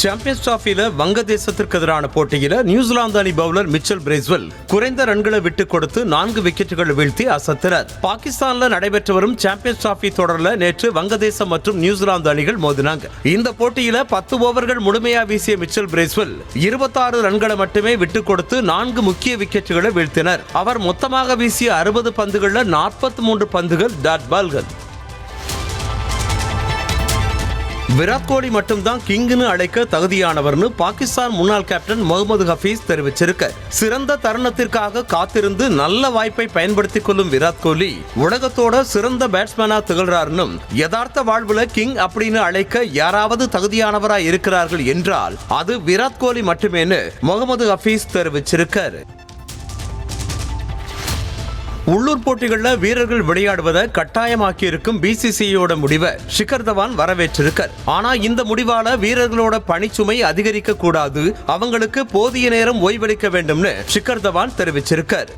Champions டிராபியில வங்கதேசத்திற்கு எதிரான போட்டியில New Zealand அணி பவுலர் மிச்சல் பிரேஸ்வெல் குறைந்த ரன்களை விட்டுக் கொடுத்து 4 விக்கெட்டுகள் வீழ்த்தி அசத்தினர். பாகிஸ்தான்ல நடைபெற்று வரும் சாம்பியன்ஸ் டிராபி தொடர்ல நேற்று வங்கதேசம் மற்றும் நியூசிலாந்து அணிகள் மோதினாங்க. இந்த போட்டியில 10 ஓவர்கள் முழுமையா வீசிய மிச்சல் பிரேஸ்வெல் 26 ரன்களை மட்டுமே விட்டுக் கொடுத்து 4 முக்கிய விக்கெட்டுகளை வீழ்த்தினர். அவர் மொத்தமாக வீசிய 60 பந்துகள்ல 43 பந்துகள் டாட் பால்கள். விராட் கோலி மட்டும்தான் கிங்னு அழைக்க தகுதியானவர்னு பாகிஸ்தான் முன்னாள் கேப்டன் முகமது ஹபீஸ் தெரிவிச்சிருக்க. சிறந்த தருணத்திற்காக காத்திருந்து நல்ல வாய்ப்பை பயன்படுத்திக் கொள்ளும் விராட் கோலி உலகத்தோட சிறந்த பேட்ஸ்மேனா திகழ்றாருன்னு, யதார்த்த வாழ்வுல கிங் அப்படின்னு அழைக்க யாராவது தகுதியானவரா இருக்கிறார்கள் என்றால் அது விராட் கோலி மட்டுமேன்னு முகமது ஹபீஸ் தெரிவிச்சிருக்காரு. உள்ளூர் போட்டிகளில் வீரர்கள் விளையாடுவதை கட்டாயமாக்கி இருக்கும் பிசிசிஐயோட முடிவை ஷிகர் தவான் வரவேற்றிருக்கார். ஆனா இந்த முடிவால வீரர்களோட பணிச்சுமை அதிகரிக்க கூடாது, அவங்களுக்கு போதிய நேரம் ஓய்வளிக்க வேண்டும்னு ஷிகர் தவான் தெரிவிச்சிருக்கார்.